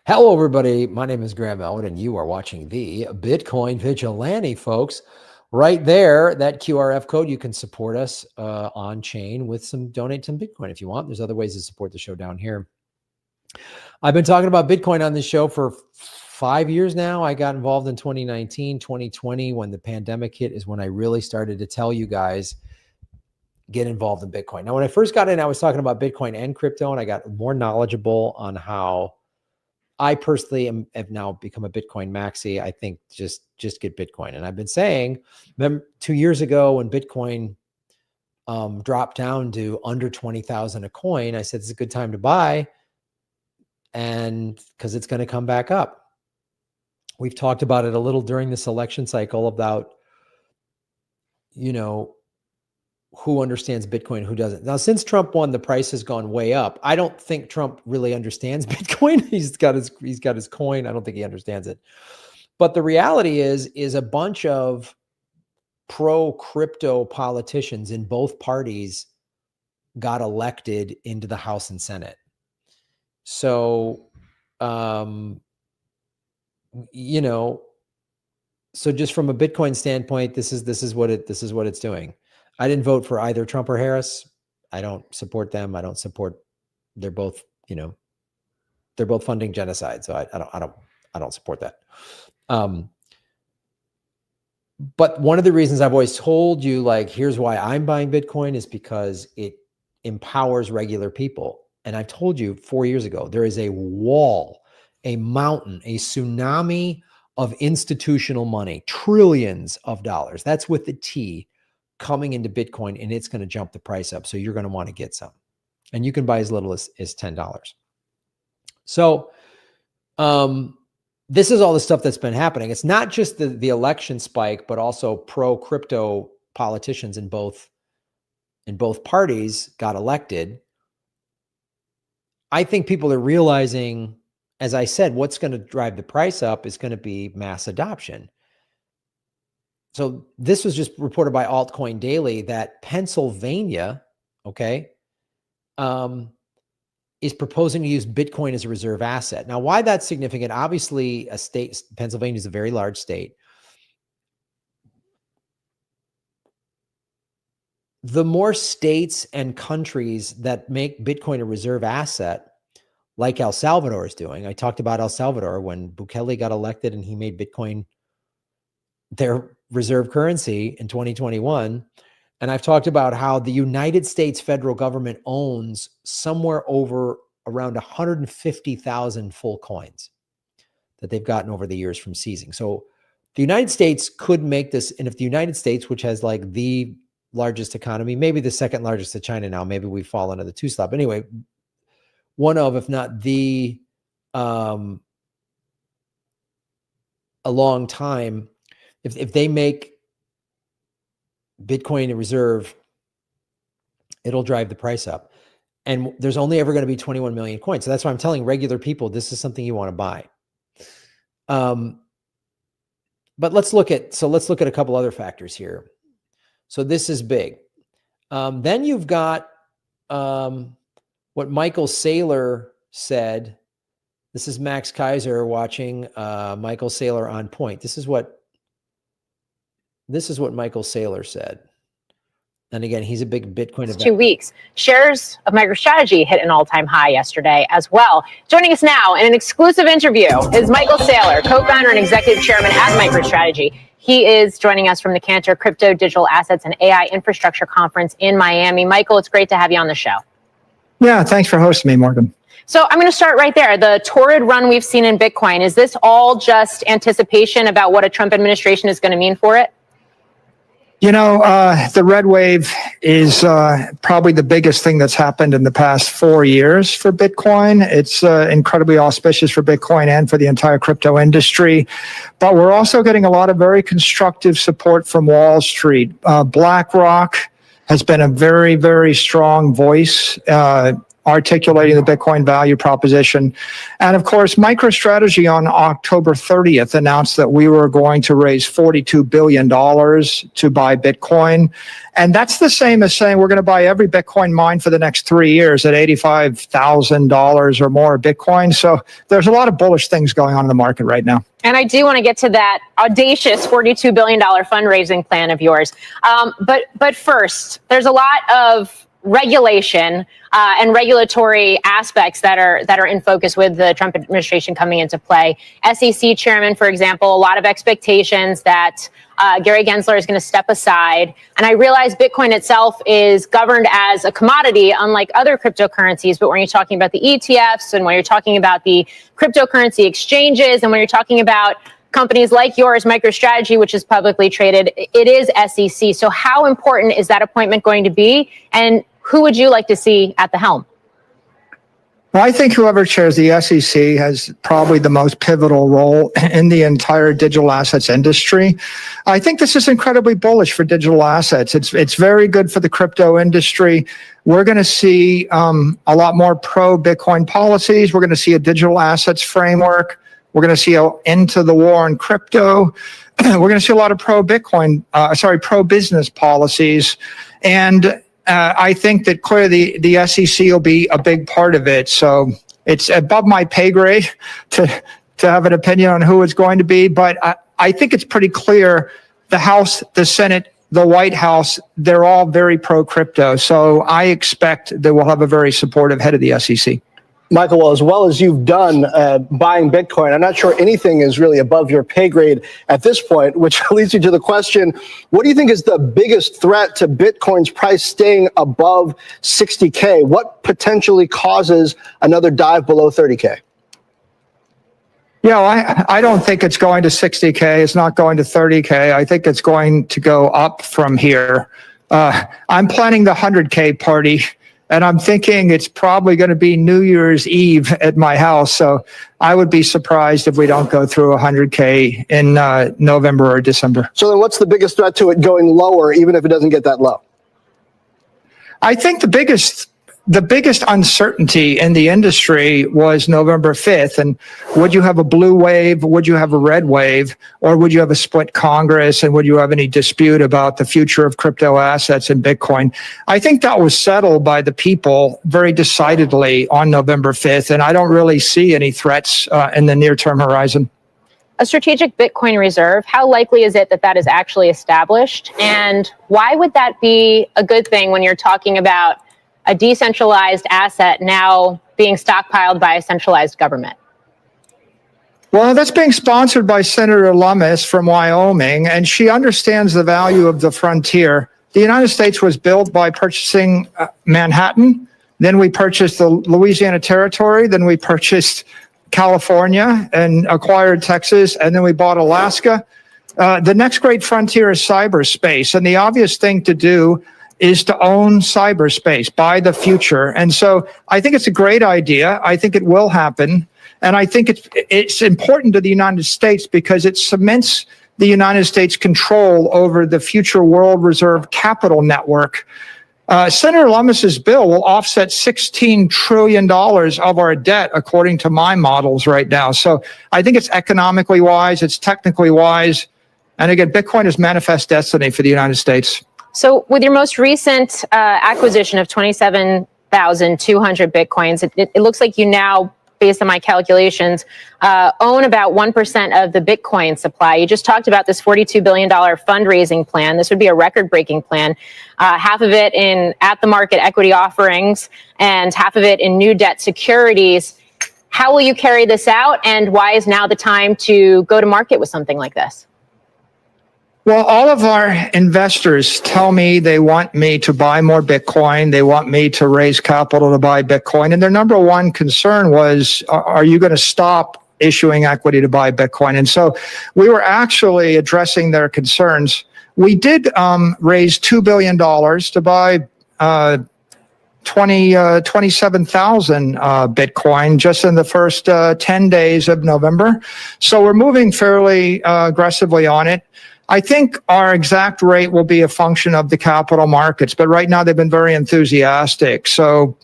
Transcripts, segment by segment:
Hello, everybody. My name is Graham Elwood, and you are watching the Bitcoin Vigilante, folks. Right there, that QRF code, you can support us on chain with donate some Bitcoin if you want. There's other ways to support the show down here. I've been talking about Bitcoin on this show for 5 years now. I got involved in 2019, 2020, when the pandemic hit is when I really started to tell you guys, get involved in Bitcoin. Now, when I first got in, I was talking about Bitcoin and crypto, and I got more knowledgeable on how I personally have now become a Bitcoin maxi. I think just get Bitcoin. And I've been saying, remember 2 years ago when Bitcoin dropped down to under 20,000 a coin, I said, it's a good time to buy, and because it's going to come back up. We've talked about it a little during this election cycle about, who understands Bitcoin, who doesn't. Now, since Trump won, the price has gone way up. I don't think Trump really understands Bitcoin. He's got his coin. I don't think he understands it. But the reality is a bunch of pro-crypto politicians in both parties got elected into the House and Senate. So, so just from a Bitcoin standpoint, this is what it's doing. I didn't vote for either Trump or Harris. I don't support them. I don't support. They're both, they're both funding genocide. So I don't support that. But one of the reasons I've always told you, like, here's why I'm buying Bitcoin, is because it empowers regular people. And I've told you 4 years ago, there is a wall, a mountain, a tsunami of institutional money, trillions of dollars. That's with the T, coming into Bitcoin, and it's going to jump the price up. So you're going to want to get some, and you can buy as little as $10. So this is all the stuff that's been happening. It's not just the election spike, but also pro-crypto politicians in both parties got elected. I think people are realizing, as I said, what's going to drive the price up is going to be mass adoption. So this was just reported by Altcoin Daily that Pennsylvania, is proposing to use Bitcoin as a reserve asset. Now, why that's significant? Obviously, Pennsylvania is a very large state. The more states and countries that make Bitcoin a reserve asset, like El Salvador is doing. I talked about El Salvador when Bukele got elected and he made Bitcoin their reserve currency in 2021. And I've talked about how the United States federal government owns somewhere over around 150,000 full coins that they've gotten over the years from seizing. So the United States could make this. And if the United States, which has like the largest economy, maybe the second largest to China now, maybe we fall into the two slot. But anyway, one of, if not the, a long time, if they make Bitcoin a reserve, it'll drive the price up. And there's only ever going to be 21 million coins. So that's why I'm telling regular people, this is something you want to buy. But let's look at a couple other factors here. So this is big. Then you've got what Michael Saylor said. This is Max Kaiser watching Michael Saylor on point. This is what Michael Saylor said. And again, he's a big Bitcoin event. 2 weeks. Shares of MicroStrategy hit an all-time high yesterday as well. Joining us now in an exclusive interview is Michael Saylor, co-founder and executive chairman at MicroStrategy. He is joining us from the Cantor Crypto, Digital Assets, and AI Infrastructure Conference in Miami. Michael, it's great to have you on the show. Yeah, thanks for hosting me, Morgan. So I'm going to start right there. The torrid run we've seen in Bitcoin, is this all just anticipation about what a Trump administration is going to mean for it? The red wave is probably the biggest thing that's happened in the past 4 years for Bitcoin. It's incredibly auspicious for Bitcoin and for the entire crypto industry. But we're also getting a lot of very constructive support from Wall Street. BlackRock has been a very, very strong voice articulating the Bitcoin value proposition. And of course, MicroStrategy on October 30th announced that we were going to raise $42 billion to buy Bitcoin. And that's the same as saying we're going to buy every Bitcoin mine for the next 3 years at $85,000 or more Bitcoin. So there's a lot of bullish things going on in the market right now. And I do want to get to that audacious $42 billion fundraising plan of yours. But first, there's a lot of regulation and regulatory aspects that are in focus with the Trump administration coming into play. SEC chairman, for example, a lot of expectations that Gary Gensler is going to step aside. And I realize Bitcoin itself is governed as a commodity, unlike other cryptocurrencies. But when you're talking about the ETFs and when you're talking about the cryptocurrency exchanges and when you're talking about companies like yours, MicroStrategy, which is publicly traded, it is SEC. So how important is that appointment going to be? And who would you like to see at the helm? Well, I think whoever chairs the SEC has probably the most pivotal role in the entire digital assets industry. I think this is incredibly bullish for digital assets. It's very good for the crypto industry. We're going to see a lot more pro-Bitcoin policies. We're going to see a digital assets framework. We're going to see an end to the war on crypto. We're going to see a lot of pro-business policies. And I think that clearly the SEC will be a big part of it. So it's above my pay grade to have an opinion on who it's going to be. But I think it's pretty clear the House, the Senate, the White House, they're all very pro-crypto. So I expect that we'll have a very supportive head of the SEC. Michael, well, as well as you've done buying Bitcoin, I'm not sure anything is really above your pay grade at this point, which leads you to the question, what do you think is the biggest threat to Bitcoin's price staying above 60K? What potentially causes another dive below 30K? Yeah, I don't think it's going to 60K. It's not going to 30K. I think it's going to go up from here. I'm planning the 100K party. And I'm thinking it's probably going to be New Year's Eve at my house. So I would be surprised if we don't go through 100K in November or December. So then what's the biggest threat to it going lower, even if it doesn't get that low? I think the biggest uncertainty in the industry was November 5th. And would you have a blue wave? Would you have a red wave? Or would you have a split Congress? And would you have any dispute about the future of crypto assets and Bitcoin? I think that was settled by the people very decidedly on November 5th. And I don't really see any threats in the near-term horizon. A strategic Bitcoin reserve, how likely is it that that is actually established? And why would that be a good thing when you're talking about a decentralized asset now being stockpiled by a centralized government? Well, that's being sponsored by Senator Lummis from Wyoming, and she understands the value of the frontier. The United States was built by purchasing Manhattan, then we purchased the Louisiana Territory, then we purchased California and acquired Texas, and then we bought Alaska. The next great frontier is cyberspace, and the obvious thing to do is to own cyberspace, buy the future. And so I think it's a great idea. I think it will happen. And I think it's important to the United States because it cements the United States' control over the future world reserve capital network. Senator Lummis's bill will offset $16 trillion of our debt, according to my models right now. So I think it's economically wise, it's technically wise. And again, Bitcoin is manifest destiny for the United States. So with your most recent acquisition of 27,200 Bitcoins, it looks like you now, based on my calculations, own about 1% of the Bitcoin supply. You just talked about this $42 billion fundraising plan. This would be a record-breaking plan. Half of it in at-the-market equity offerings and half of it in new debt securities. How will you carry this out, and why is now the time to go to market with something like this? Well, all of our investors tell me they want me to buy more Bitcoin. They want me to raise capital to buy Bitcoin. And their number one concern was, are you going to stop issuing equity to buy Bitcoin? And so we were actually addressing their concerns. We did raise $2 billion to buy 27,000 Bitcoin just in the first 10 days of November. So we're moving fairly aggressively on it. I think our exact rate will be a function of the capital markets, but right now they've been very enthusiastic. So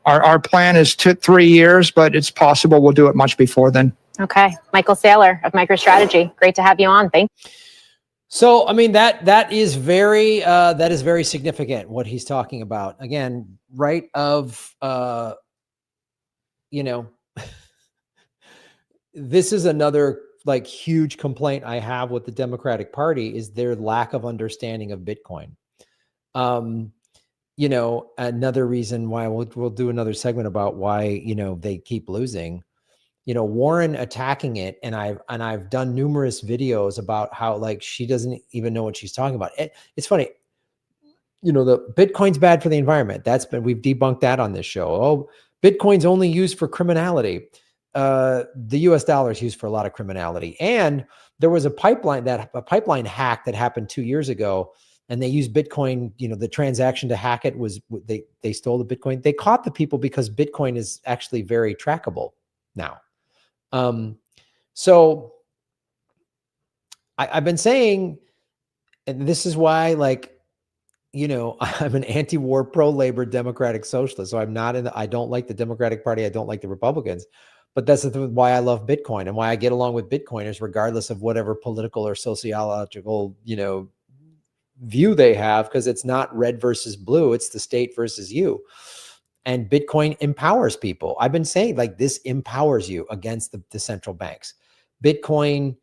Our plan is 3 years, but it's possible we'll do it much before then. Okay. Michael Saylor of MicroStrategy. Great to have you on. Thank you. So, I mean, that is very significant what he's talking about. Again, right of, this is another like huge complaint I have with the Democratic Party is their lack of understanding of Bitcoin. Another reason why we'll do another segment about why, they keep losing. Warren attacking it, and I've done numerous videos about how like she doesn't even know what she's talking about. It's funny, the Bitcoin's bad for the environment. We've debunked that on this show. Oh, Bitcoin's only used for criminality. The US dollar is used for a lot of criminality. And there was a pipeline hack that happened 2 years ago, and they used Bitcoin. The transaction to hack it was they stole the Bitcoin. They caught the people because Bitcoin is actually very trackable now. So I've been saying, and this is why, like, I'm an anti-war, pro-labor democratic socialist. So I don't like the Democratic Party. I don't like the Republicans, but that's why I love Bitcoin and why I get along with Bitcoiners, regardless of whatever political or sociological, view they have, because it's not red versus blue. It's the state versus you. And Bitcoin empowers people. I've been saying, like, this empowers you against the central banks. Bitcoin,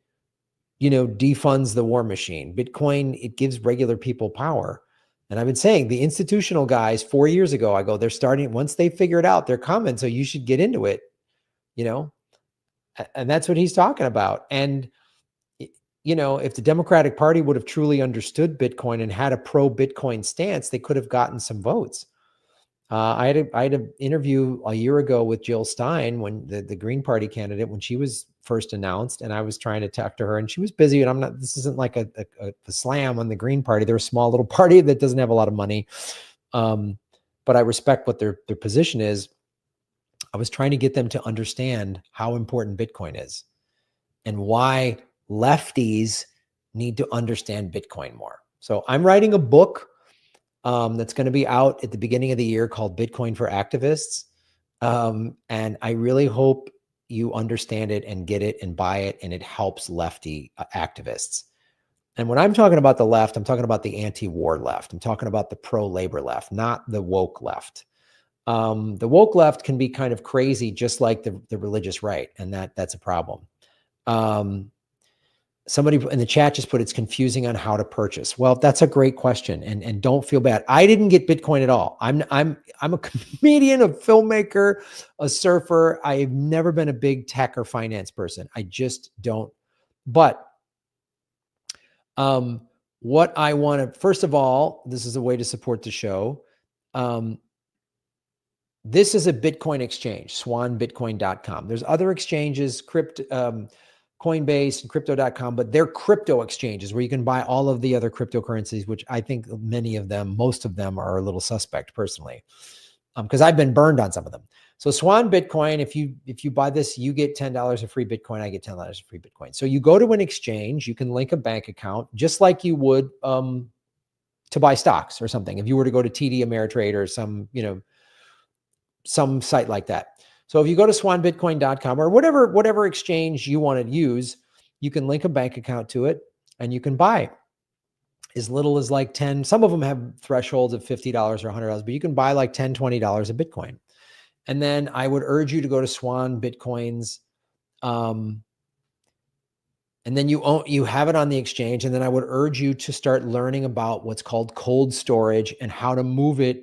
defunds the war machine. Bitcoin, it gives regular people power. And I've been saying the institutional guys 4 years ago, I go, they're starting, once they figure it out, they're coming. So you should get into it, and that's what he's talking about. And, if the Democratic Party would have truly understood Bitcoin and had a pro-Bitcoin stance, they could have gotten some votes. I had an interview a year ago with Jill Stein, when the Green Party candidate, when she was first announced, and I was trying to talk to her, and she was busy. And this isn't like a slam on the Green Party. They're a small little party that doesn't have a lot of money. But I respect what their position is. I was trying to get them to understand how important Bitcoin is and why lefties need to understand Bitcoin more. So I'm writing a book that's going to be out at the beginning of the year called Bitcoin for Activists. And I really hope you understand it and get it and buy it, and it helps lefty activists. And when I'm talking about the left, I'm talking about the anti-war left. I'm talking about the pro-labor left, not the woke left. The woke left can be kind of crazy, just like the religious right, and that's a problem. Somebody in the chat just put, it's confusing on how to purchase. Well, that's a great question, and don't feel bad. I didn't get Bitcoin at all. I'm a comedian, a filmmaker, a surfer. I've never been a big tech or finance person. I just don't. But what I want to, first of all, this is a way to support the show. This is a Bitcoin exchange, swanbitcoin.com. There's other exchanges, Coinbase and crypto.com, but they're crypto exchanges where you can buy all of the other cryptocurrencies, which I think most of them are a little suspect personally, because I've been burned on some of them. So Swan Bitcoin, if you buy this, you get $10 of free Bitcoin. I get $10 of free Bitcoin. So you go to an exchange, you can link a bank account just like you would to buy stocks or something. If you were to go to TD Ameritrade or some site like that. So if you go to swanbitcoin.com or whatever exchange you want to use, you can link a bank account to it, and you can buy as little as like 10. Some of them have thresholds of $50 or $100, but you can buy like $10, $20 of Bitcoin. And then I would urge you to go to Swan Bitcoins. And then you have it on the exchange. And then I would urge you to start learning about what's called cold storage and how to move it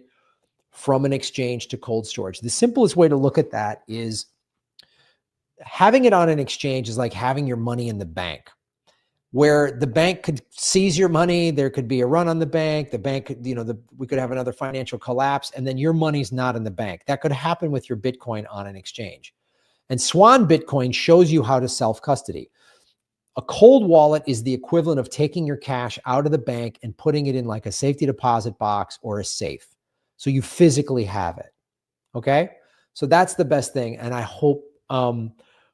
from an exchange to cold storage. The simplest way to look at that is having it on an exchange is like having your money in the bank, where the bank could seize your money. There could be a run on the bank. The bank could, we could have another financial collapse, and then your money's not in the bank. That could happen with your Bitcoin on an exchange. And Swan Bitcoin shows you how to self-custody. A cold wallet is the equivalent of taking your cash out of the bank and putting it in like a safety deposit box or a safe. So you physically have it. Okay. So that's the best thing. And I hope,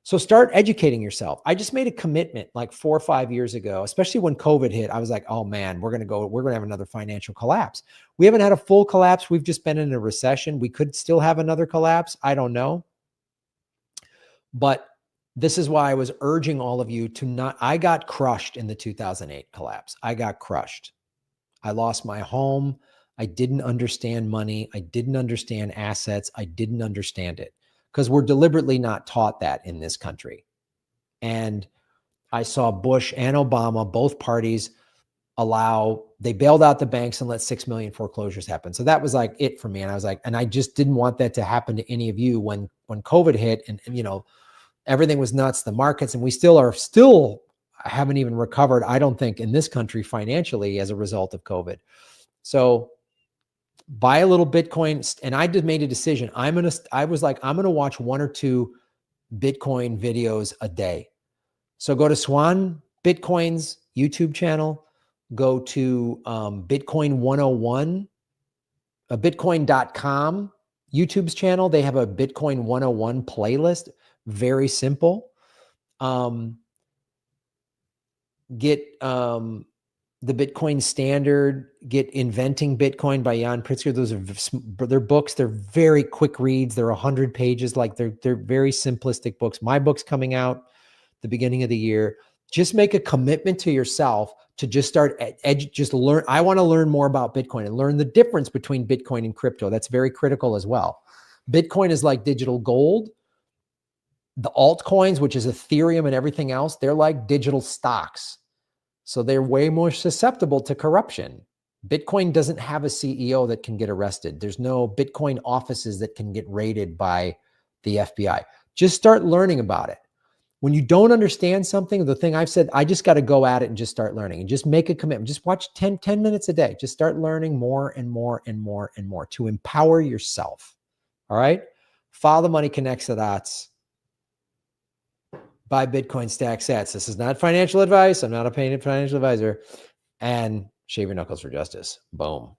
So start educating yourself. I just made a commitment like 4 or 5 years ago, especially when COVID hit. I was like, oh man, we're going to have another financial collapse. We haven't had a full collapse. We've just been in a recession. We could still have another collapse. I don't know. But this is why I was urging all of you to not, I got crushed in the 2008 collapse. I got crushed. I lost my home. I didn't understand money. I didn't understand assets. I didn't understand it because we're deliberately not taught that in this country. And I saw Bush and Obama, both parties, they bailed out the banks and let 6 million foreclosures happen. So that was like it for me. And I was like, and I just didn't want that to happen to any of you when COVID hit and you know, everything was nuts, the markets, and we still haven't even recovered, I don't think, in this country financially as a result of COVID. So buy a little Bitcoin. And I just made a decision. I was like, I'm going to watch 1 or 2 Bitcoin videos a day. So go to Swan Bitcoin's YouTube channel, go to Bitcoin 101, Bitcoin.com YouTube's channel. They have a Bitcoin 101 playlist. Very simple. Get the Bitcoin Standard, get Inventing Bitcoin by Jan Pritzker. Those are their books. They're very quick reads. They're 100 pages. Like they're very simplistic books. My book's coming out the beginning of the year. Just make a commitment to yourself to just start just learn. I want to learn more about Bitcoin and learn the difference between Bitcoin and crypto. That's very critical as well. Bitcoin is like digital gold. The altcoins, which is Ethereum and everything else, they're like digital stocks. So they're way more susceptible to corruption. Bitcoin doesn't have a CEO that can get arrested. There's no Bitcoin offices that can get raided by the FBI. Just start learning about it. When you don't understand something, the thing I've said, I just got to go at it and just start learning and just make a commitment. Just watch 10 minutes a day. Just start learning more and more and more and more to empower yourself. All right? Follow the money, connects the dots. Buy Bitcoin, stack sats. This is not financial advice. I'm not a paid financial advisor. And shave your knuckles for justice. Boom.